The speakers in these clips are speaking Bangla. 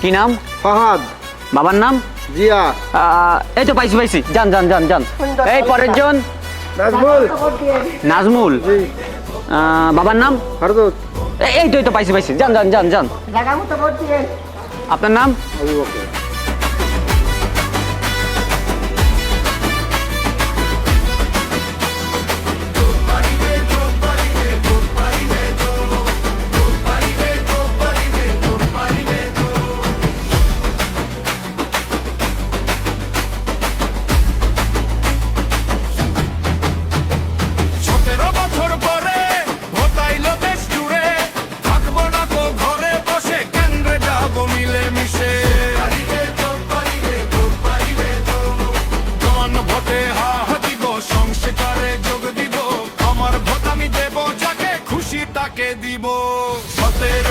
কি নাম? ফাহাদ। বাবার নাম? জিয়া। এই তো পাইছি যান যান যান যান। এই পরের জন নাজমুল। নাজমুল। বাবার নাম? ফারদৌস। এই তো পাইছি যান যান যান যান। আপনার নাম? আবু বকর।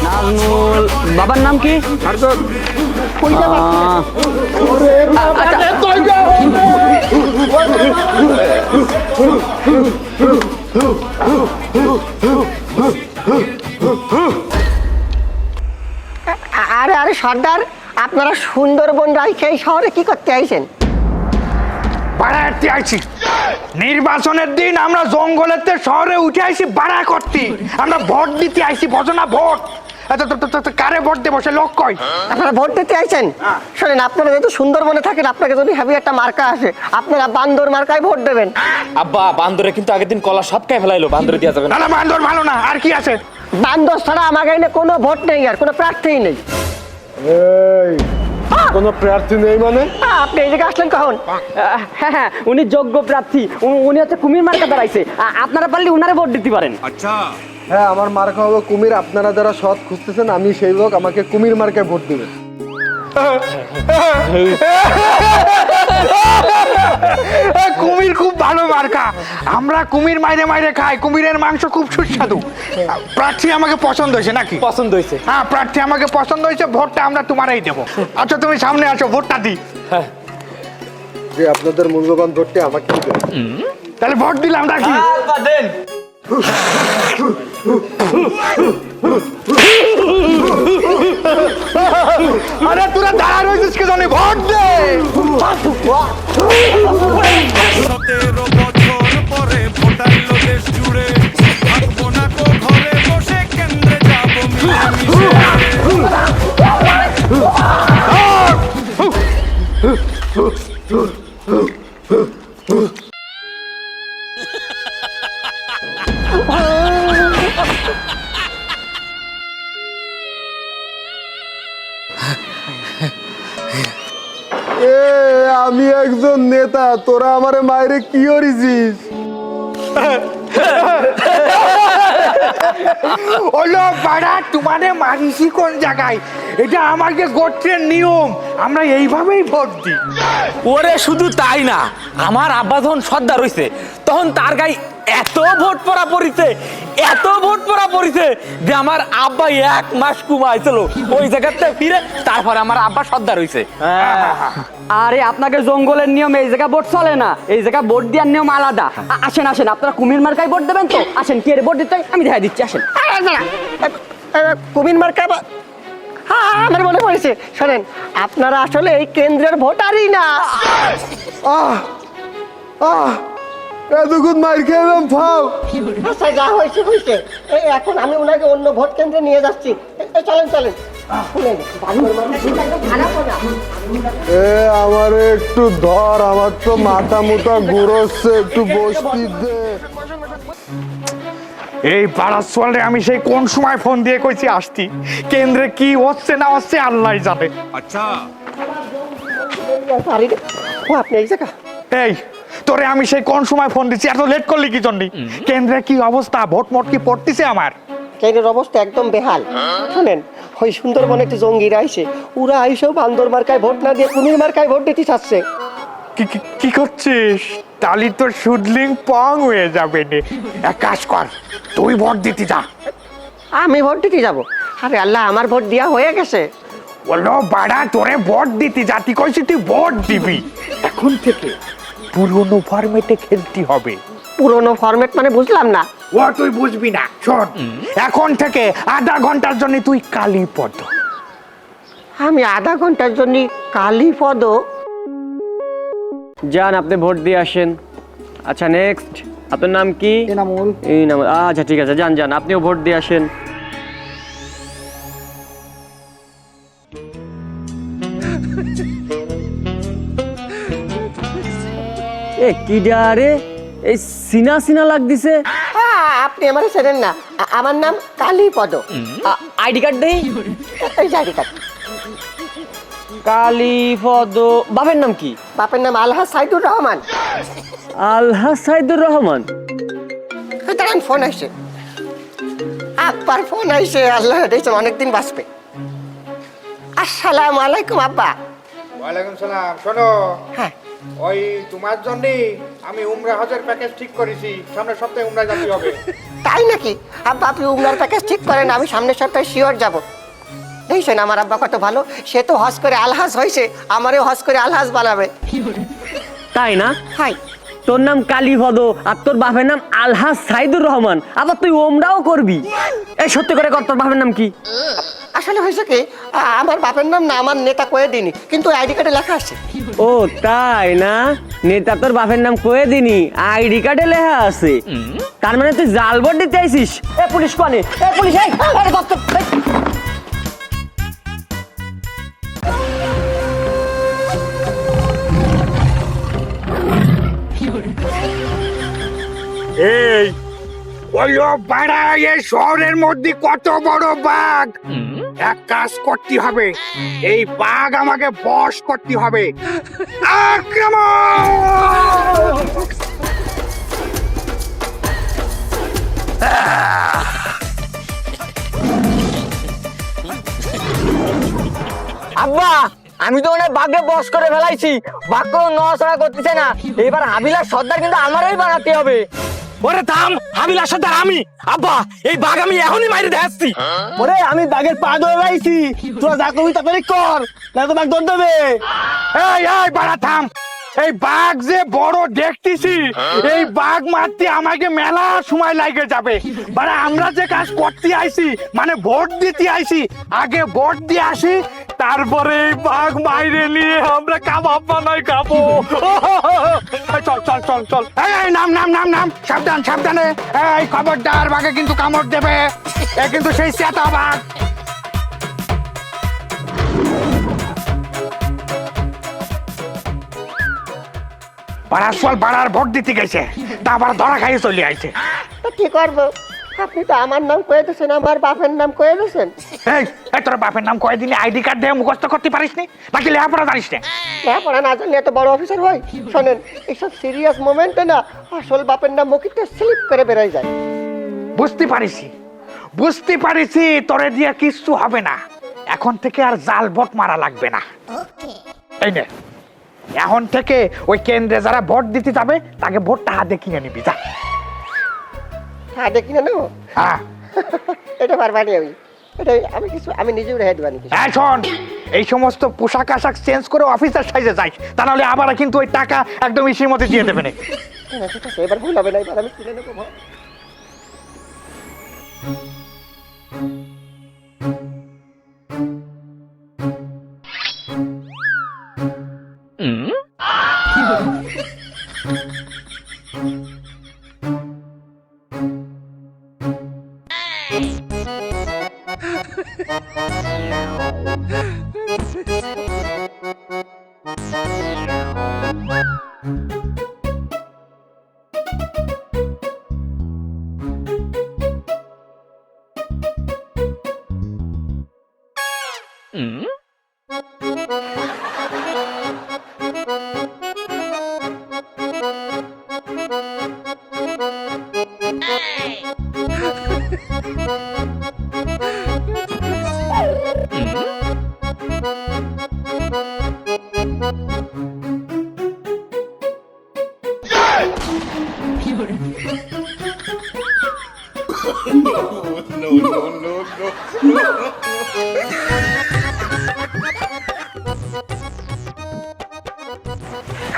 নাজমুল। বাবার নাম কি? ফারদৌস। আরে আরে সর্দার, আপনারা সুন্দরবন রাইখে এই শহরে কি করতে আইছেন? বাড়াতে আইছি। নির্বাচনের দিন আমরা জঙ্গলেতে শহরে উঠে আইছি বাড়া করতে। আমরা ভোট দিতে আইছি, বোঝো না? ভোট কারে ভোট দেবো সে লোক কয়। আপনারা ভোট দিতে আইছেন? শোনেন, আপনারা যেহেতু সুন্দরবনে থাকেন, আপনাকে যদি হেভি একটা মার্কা আসে, আপনারা বান্দর মার্কায় ভোট দেবেন। আব্বা বান্দরে কিন্তু আগের দিন কলা সব খাই ফেলাইলো, বান্দরে দিয়া যাবে না। না বান্দর ভালো না, আর কি আছে? বান্দর ছাড়া আমাকে এনে কোনো ভোট নেই, আর কোনো প্রার্থীই নেই। এই কোনো প্রার্থী নেই মানে? আপনি এই জায়গায় আসলেন কখন? হ্যাঁ, উনি যোগ্য প্রার্থী। উনি হচ্ছে কুমির মার্কা দাঁড়াইছে। আপনারা পারলে উনারে ভোট দিতে পারেন। হ্যাঁ, আমার মার্কা হবে কুমির। আপনারা যারা সৎ খুঁজতেছেন, আমি সেই লোক। আমাকে কুমির মার্কায় ভোট দিবেন। কুমির খুব ভালো মার্কা। আমরা কুমির মাইরে খাই। কুমিরের মাংস খুব সুস্বাদু। প্রার্থী আমাকে পছন্দ হয়েছে নাকি? পছন্দ হয়েছে। হ্যাঁ, প্রার্থী আমাকে পছন্দ হয়েছে। ভোটটা আমরা তোমারই দেবো। আচ্ছা, তুমি সামনে আসো, ভোটটা দিই। যে আপনাদের মূল্যবান ভোটটি আমাকে দিবেন। তাহলে ভোট দিলাম নাকি? আরে তোরা দাঁড়া রয়েছিস কে জানি? ভোট দে। 17 বছর পরে ভোটাইলো দেশ জুড়ে, থাকবো না কো ঘরে বসে, কেন্দ্রে যাবো মিলেমিশে। আমি একজন নেতা, তোরা আমারে মাইরে কি করিছিস? ওলো পাড়া, তোমাদের মারিসি কোন জায়গায়? এটা আমাকে গোত্রের নিয়ম। আমরা এইভাবেই ভোট দিই। ওরে শুধু তাই না, আমার আব্বা যখন সর্দার হইছে তখন তার গায়ে এত ভোট পড়া পড়িছে যে আমার আব্বা 1 মাস ঘুমাইছিল ওই জায়গাতে ফিরে। তারপরে আমার আব্বা সর্দার হইছে। আরে আপনাকে জঙ্গলের নিয়ম, এই জায়গা ভোট চলে না। এই জায়গা ভোট দেওয়ার নিয়ম আলাদা। আসেন আপনারা কুমির মার্কায় ভোট দেবেন তো? আসেন, কে ভোট দিতে আমি দেখা দিচ্ছি। আসেন। কুমির মার্কা? হ্যাঁ, আমার মনে পড়েছে। শোনেন, আপনারা আসলে এই কেন্দ্রের ভোটারই না। এতক্ষণ মার খেলাম, ফাও। আচ্ছা, যা হয়েছে হয়েছে। এই এখন আমি ওনাকে অন্য ভোট কেন্দ্রে নিয়ে যাচ্ছি। চলেন চলেন। শুনেন, বান্দর মার্কা কিন্তু একদম খারাপ না। আমার একটু ধর, আমার তো মাথা মুথা ঘুরোচ্ছে, একটু বসতি দে। এই পাড়ার সোয়ালে আমি সেই কোন সময় ফোন দিয়ে কইছি আসতি। কেন্দ্রে কি হচ্ছে না হচ্ছে আল্লাহ জানে। ও আপনি এই জায়গা? এই তোরে আমি সেই কোন সময় ফোন দিচ্ছি, এত লেট করলি কি জন্য? কেন্দ্রে কি অবস্থা? ভোট মোট কি পড়তিছে আমার? কেন্দ্রের অবস্থা একদম বেহাল। শুনেন, ওই সুন্দরবনে একটু জঙ্গিরা আইছে। ওরা আইসেও বান্দর মার্কায় ভোট না দিয়ে কুমির মার্কায় ভোট দিতে চাচ্ছে। কি করছিস? তালি তো শুডলিং পং হয়ে যাবে নে। এক কাজ কর, তুই ভোট দিতে যা। আমি ভোট দিতে যাব? আরে আল্লাহ, আমার ভোট দেওয়া হয়ে গেছে। বলো বাড়া, তোরে ভোট দিতে যাতি কইছি, তুই ভোট দিবি। এখন থেকে পুরনো ফরম্যাটে খেলতে হবে। পুরনো ফরম্যাট মানে বুঝলাম না। ও তুই বুঝবি না। শোন, এখন থেকে আধা ঘন্টার জন্য তুই কালীপদ। আমি আধা ঘন্টার জন্য কালীপদ। যান আপনি ভোট দিয়ে আসেন। আচ্ছা নেক্সট, আপনার নাম কি? এনামুল। এনামুল, আচ্ছা ঠিক আছে, যান যান আপনিও ভোট দিয়ে আসেন। এ কি রে, এই সিনা সিনা লাগদিছে। আপনি আমার চেনেন না, আমার নাম কালীপদ। আইডি কার্ড দেই। এই যে ID card। কালীপদ। বাপের নাম কি? বাপের নাম আলহাজ সাইদুর রহমান। আলহাজ সাইদুর রহমান। দাঁড়ান, ফোন আসছে। আব্বার ফোন আইছে, আল্লাহ দেখছেন অনেকদিন বাঁচবে। আসসালামু আলাইকুম আব্বা। ওয়ালাইকুম সালাম। শোনো, হ্যাঁ, ওই তোমার জন্যই আমি উমরা হজের প্যাকেজ ঠিক করেছি, সামনের সপ্তাহে উমরা যেতে হবে। তাই নাকি? আব্বা আপনি উমরার প্যাকেজ ঠিক করেন, আমি সামনের সপ্তাহে শিওর যাব। দেখছেন আমার আব্বা কত ভালো, সে তো হজ করে আলহাজ হয়েছে, আমারও হজ করে আলহাজ বানাবে। তাই না? হাই, তোর নাম কালীপদ আর তোর বাপের নাম আলহাজ সাইদুর রহমান, আবার তুই ওমরাও করবি? এই সত্যি করে কর, তোর বাপের নাম কি? আসলে হয়েছে কি, আমার বাপের নাম না আমার নেতা কয়ে দিনি, কিন্তু আইডি কার্ডে লেখা আছে। ও তাই না? নেতা তোর বাপের নাম কয়ে দিনি, আইডি কার্ডে লেখা আছে। তার মানে তুই জাল ভোট দিতে আইছিস? এ পুলিশ কোনে? এ পুলিশ, এই আরে দত্ত, এই ওইলো বাড়া, এই শহরের মধ্যে কত বড় বাঘ! এক কাজ করতে হবে, এই বাঘ আমাকে বশ করতে হবে। আক্রমণ! আব্বা আমি তো অনেক বাঘে বস করে ফেলাইছি, বাঘ কোনো নড়াচড়া করতেছে না। এবার হাবিলার সর্দার কিন্তু আমারই বানাতে হবে। ওরে থাম, হাবিলা সর্দার আমি। আব্বা এই বাঘ আমি এখনই মাইরে দেখাচ্ছি। ওরে আমি বাঘের পা ধরে রাইছি, তোরা যা করবি তাড়াতাড়ি কর, না তো বাঘ দৌড় দেবে। এই এই বাড়া থাম, এই বাঘ যে বড় দেখতেছি, এই বাঘ মারতে আমাকে মেলা সময় লাগে যাবে। বাড়া আমরা যে কাজ করতে আইছি, মানে ভোট দিতে আইছি, আগে ভোট দিয়ে আসি, তারপরে এই বাঘ মাইরে নিয়ে আমরা কাবাব বানাই খাবো। এই চল চল চল চল, এই নাম নাম নাম নাম, সাবধান সাবধানে, এই খবরদার, বাঘে কিন্তু কামড় দেবে, এ কিন্তু সেই চেতা বাঘ। পাড়ার চল, পাড়ার ভোট দিতে গেছে, তারপর ধরা খাইয়ে চলে আইছে। তো কি করবো, আপনি তো আমার নাম কয়ে দিয়েছেন, আমার বাপের নাম কয়ে দিয়েছেন। এই এই তোর বাপের নাম কয়ে দিলে আইডি কার্ড দিয়ে মুখস্থ করতে পারিস নি, নাকি লেখাপড়া জানিস না? লেখাপড়া না জানলে এত বড় অফিসার হয়? শোনেন, এইসব সিরিয়াস মোমেন্টে না আসল বাপের নাম মুখিতে স্লিপ করে বেরোয় যায়। বুঝতে পারিছি, বুঝতে পারিছি, তোরে দিয়ে কিচ্ছু হবে না। এখন থেকে আর জাল ভোট মারা লাগবে না। এই নে, এখন থেকে ওই কেন্দ্রে যারা ভোট দিতে যাবে তাকে ভোটটা হাতে কিনে নিবি, যা। হ্যাঁ, দেখি না নেবো, হ্যাঁ এটা পারবানি আমি, এটাই আমি কিছু, আমি নিজেও রেহাই দেবানি কিছু। হ্যাঁ শোন, এই সমস্ত পোশাক আশাক চেঞ্জ করে অফিসার সাইজে যাই, তা নাহলে আবার কিন্তু ওই টাকা একদম ইসির মধ্যে দিয়ে দেবে না। হ্যাঁ, ঠিক আছে, এবার ভুল হবে না, এবার আমি কিনে নেবো ভোট।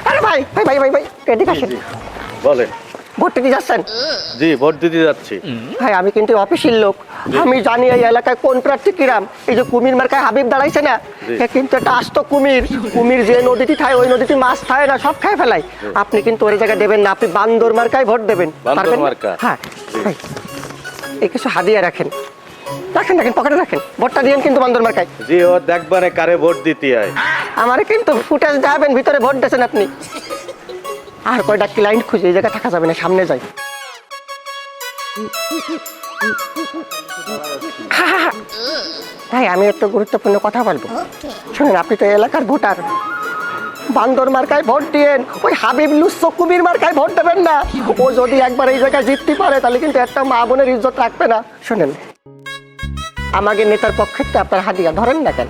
আরে ভাই ভাই ভাই ভাই ভাই, এদিকে আসেন। বলেন। ভোট দিতে যাচ্ছেন? জি ভোট দিতে যাচ্ছি। ভাই আমি কিন্তু অফিসের লোক, আমি জানি এই এলাকায় কোন প্রার্থী কিরাম। এই যে কুমির মার্কায় হাবিব দাঁড়াইছে না, এ কিন্তু একটা আস্ত কুমির। কুমির যে নদীতে খায় ওই নদীতে মাছ খায় না, সব খায় ফেলায়। আপনি কিন্তু ওই জায়গায় দেবেন না, আপনি বান্দর মার্কায় ভোট দেবেন। বান্দর পারবেন? মার্কা? হ্যাঁ, এই কিছু হাদিয়া রাখেন, রাখেন রাখেন, পকেটে রাখেন। ভোটটা দিয়েন কিন্তু বান্দর মার্কায়। জি ও দেখবানে কারে ভোট দিতে হয়। আমারে কিন্তু ফুটেজ দেখাবেন ভিতরে ভোট দিয়েছেন আপনি। আর কয়টা ক্লায়েন্ট খুঁজে এই জায়গায় থাকা যাবে না, সামনে যাই। ভাই আমি একটা গুরুত্বপূর্ণ কথা বলবো, শুনুন। আপনি তো এলাকার ভোটার, বান্দর মার্কায় ভোট দিয়েন। ওই হাবিব লুচ্ছ কুমির মার্কায় ভোট দেবেন না। ও যদি একবার এই জায়গায় জিততে পারে তাহলে কিন্তু একটা মা বোনের ইজ্জত রাখবে না। শুনেন, আমাকে নেতার পক্ষে তো আপনার হাদিয়া ধরেন না কেন,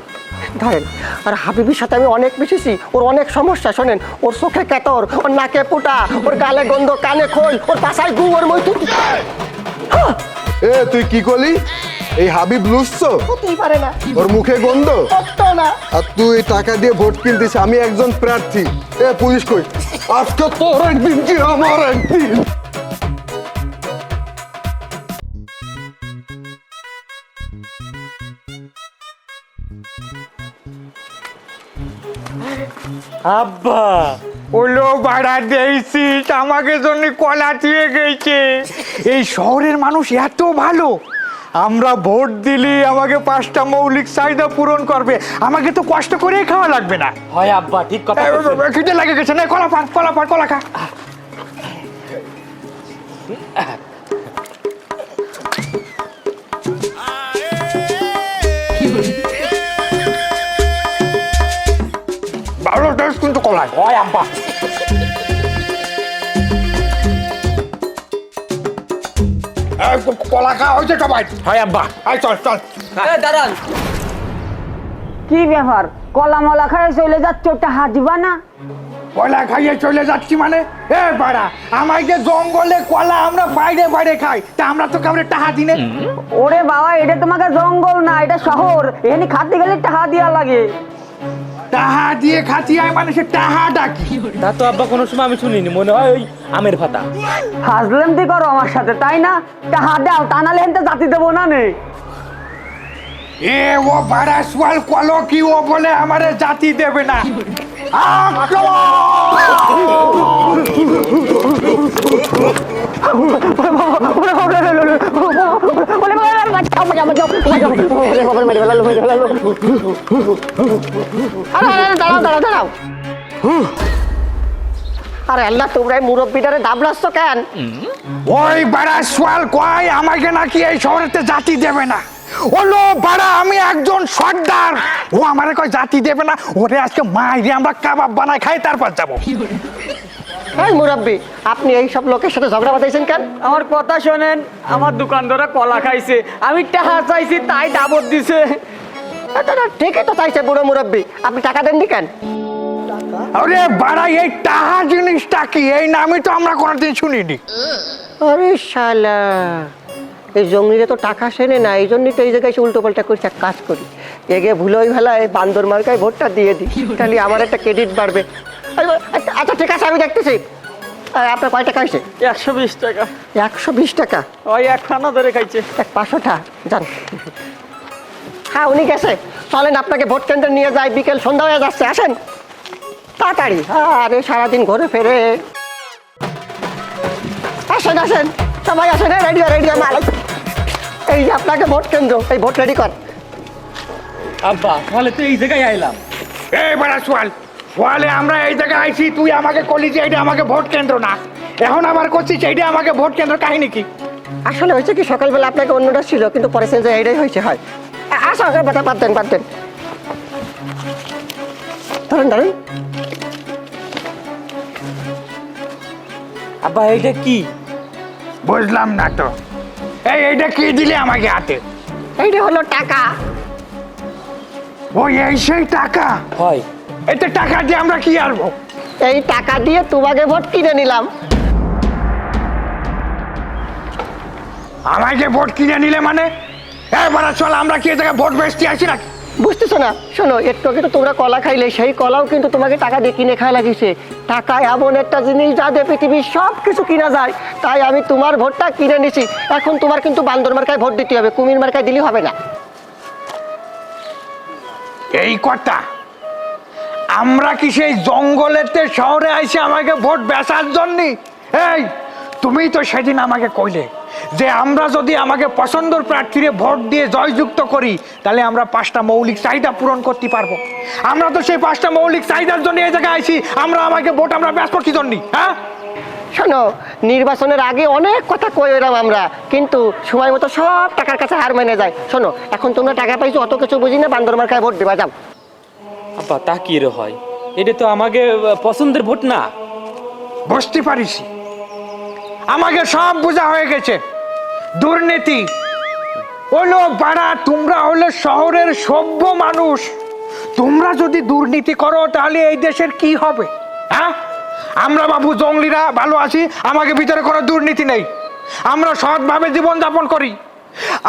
ধরেন। আর হাবিবের সাথে আমি অনেক মিশেছি, ওর অনেক সমস্যা। শোনেন, ওর চোখে কেতর, ওর নাকে পুটা, ওর গালে গন্ধ, কানে খোল, ওর পাশায় গু, ওর মৈথু। এ তুই কি করলি? এই হাবিব লুচ্ছ, হতেই পারে না, ওর মুখে গন্ধ। সত্য না। আর তুই টাকা দিয়ে ভোট কিনতিস, আমি একজন প্রার্থী। এ পুলিশ কই? আজকে তোর একদিন কি আমার একদিন। আব্বা ওলো ভাড়া দিয়েছিস আমাকে জন্য কলা দিয়ে গেছে। এই শহরের মানুষ এত ভালো, আমরা ভোট দিলে আমাকে 5টা মৌলিক চাহিদা পূরণ করবে, আমাকে তো কষ্ট করেই খাওয়া লাগবে না। হয় আব্বা, ঠিক কথা বলছেন। খিদে লাগে গেছে না, কলা পান, কলা পান, কলা খা। ভালো টেস্ট কিন্তু কলায়। হয় আব্বা। কলা খাওয়া হয়েছে সবাই? হয় আব্বা। আয় চল চল। দাঁড়ান, কি ব্যাপার? কলা মলা খায় চলে যাচ্ছে, ওটা হাজবা না? কলা খাইয়ে চলে যাচ্ছি মানে? এ বাড়া, আমাকে জঙ্গলে কলা আমরা বাইরে বাইরে খাই, তা আমরা তো কাউরে টাহা দিনে। ওরে বাবা, এটা তোমাকে জঙ্গল না, এটা শহর। এখানে খাতে গেলে টাকা দিয়া লাগে। টাহা দিয়ে খাতি হয় মানুষের টাহা ডাকি। তা তো আব্বা কোনো সময় আমি শুনিনি, মনে হয় ওই আমের ভাতা। ফাজলামতি করো আমার সাথে, তাই না? টাকা দাও, তা নাহলে এনতে জাতি দেবো না নে। এ ও বাড়া সোয়াল কলো কি ও বলে আমারে জাতি দেবে না। দাঁড়াও দাঁড়াও দাঁড়াও। আরে আল্লাহ, তোমরা এই মুরব্বিটারে দাবলাচ্ছ কেন? ওই বাড়া সোয়াল কয় আমাকে নাকি এই শহরেতে জাতি দেবে না। ওলো বাড়া, আমি একজন সর্দার, ও আমারে কয় জাতি দেবে না। ওরে আজকে মাইরে আমরা কাবাব বানাই খাই, তারপর যাবো। এই মুরব্বি, আপনি এই সব লোকের সাথে ঝগড়া বাঁধাইছেন কেন? আমার কথা শোনেন, আমার দোকানদাররা কলা খাইছে, আমি টাকা চাইছি তাই দাবত দিছে। ঠিকই তো চাইছে বুড়ো মুরব্বি, আপনি টাকা দেননি কেন? আরে বাড়া, এই টাহা জিনিসটা কি? এই নামই তো আমরা কোনোদিন শুনিনি। আরে শালা, এই জঙ্গলিরা তো টাকা সেনে না, এই জন্যই তো এই জায়গায় এসে উল্টো পাল্টা করছে। এক কাজ করি, এগে ভুলোই ভেলায় বান্দর মার্কায় ভোটটা দিয়ে দিই, তাহলে আমার একটা ক্রেডিট বাড়বে। আচ্ছা ঠিক আছে, আমি দেখতেছি। আপনার কয় টাকা হয়েছে? 120 টাকা। 120 টাকা? ওই একখানা ধরে খাইছে। 500টা যান। হ্যাঁ, উনি গেছে। চলেন আপনাকে ভোট কেন্দ্রে নিয়ে যাই, বিকেল সন্ধ্যা হয়ে যাচ্ছে, আসেন তাড়াতাড়ি। আরে সারাদিন ঘুরে ফেরে। আসেন আসেন সবাই আসেন, রেডি রেডি। এই যে আপনাকে ভোট কেন্দ্র, এই ভোট রেডি কর। আব্বা তাহলে তো এই জায়গায় আইলাম। এই বাড়া সোয়াল, সোয়ালে আমরা এই জায়গায় আইছি, তুই আমাকে কলি যে এটা আমাকে ভোট কেন্দ্র না, এখন আবার করছিস এইটা আমাকে ভোট কেন্দ্র। কাহিনী কি? আসলে হয়েছে কি, সকালবেলা আপনাকে অন্যটা ছিল, কিন্তু পরে সেন্স এইটাই হয়েছে। হয় আসো, বাদ দেন বাদ দেন। ধরেন ধরেন। আব্বা এইটা কি? বুঝলাম না তো। এইটা কি দিলে আমাকে হাতে? এইটা হলো টাকা। ওই এই সেই টাকা? হয়। এতে টাকা দিয়ে আমরা কি আনবো? এই টাকা দিয়ে তোমাকে ভোট কিনে নিলাম। আমাকে ভোট কিনে নিলে মানে? এবার চল, আমরা কি এই জায়গায় ভোট বেচতে আসি নাকি? বুঝতেছো না? শোনো, একটু আগে তো তোমরা কলা খাইলে, সেই কলাও কিন্তু তোমাকে টাকা দিয়ে কিনে খাওয়া লাগিয়েছে। টাকা এমন একটা জিনিস যা দিয়ে পৃথিবীর সব কিছু কিনা যায়। তাই আমি তোমার ভোটটা কিনে নিছি। এখন তোমার কিন্তু বান্দর মার্কায় ভোট দিতে হবে, কুমির মার্কায় দিলে হবে না। এই কথা আমরা কি সেই জঙ্গলেতে শহরে আইসে আমাকে ভোট বেচার জন্য? এই তুমি তো সেদিন আমাকে কইলে যে আমরা যদি আমাকে পছন্দের প্রার্থীরে ভোট দিয়ে জয়যুক্ত করি তাহলে আমরা 5টা মৌলিক চাহিদা পূরণ করতে পারবো। আমরা তো সেই 5টা মৌলিক চাহিদার জন্য এই জায়গায় আইছি। আমাকে ভোট আমরা বেচবো কি জন্য? হ্যাঁ শোনো, নির্বাচনের আগে অনেক কথা কই এলাম আমরা, কিন্তু সময় মতো সব টাকার কাছে হার মেনে যায়। শোনো, এখন তোমরা টাকা পাইছো, অত কিছু বুঝি না, বান্দর মার্কায় ভোট দেবা যাও। আব্বা তা কি রে হয়? এটা তো আমাকে পছন্দের ভোট না। বুঝতে পারিস আমাকে সব বোঝা হয়ে গেছে। দুর্নীতি হলো পাড়া, তোমরা হলে শহরের সভ্য মানুষ। তোমরা যদি দুর্নীতি করো তাহলে এই দেশের কি হবে? হ্যাঁ, আমরা বাবু জঙ্গলিরা ভালো আছি, আমাকে ভিতরে কোনো দুর্নীতি নেই। আমরা সৎভাবে জীবনযাপন করি।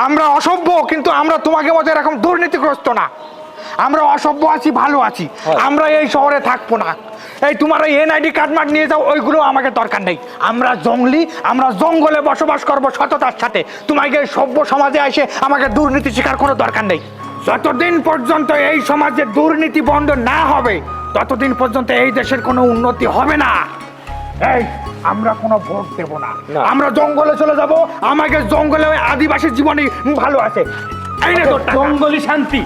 আমরা অসভ্য, কিন্তু আমরা তোমাকে মতো এরকম দুর্নীতিগ্রস্ত না। আমরা অসভ্য আছি, ভালো আছি। আমরা এই শহরে থাকবো না। এই তোমার এই এনআইডি কার্ড মার্ড নিয়ে যাও, ওইগুলো আমাকে দরকার নেই। আমরা জঙ্গলি, আমরা জঙ্গলে বসবাস করবো সততার সাথে। তোমাকে এই সভ্য সমাজে এসে আমাকে দুর্নীতি শেখার কোনো দরকার নেই। যতদিন পর্যন্ত এই সমাজে দুর্নীতি বন্ধ না হবে ততদিন পর্যন্ত এই দেশের কোনো উন্নতি হবে না। এই আমরা কোনো ভোট দেব না, আমরা জঙ্গলে চলে যাব। আমাকে জঙ্গলে ওই আদিবাসী জীবনই ভালো আছে। এই নে তোর টাকা। জঙ্গলি শান্তি।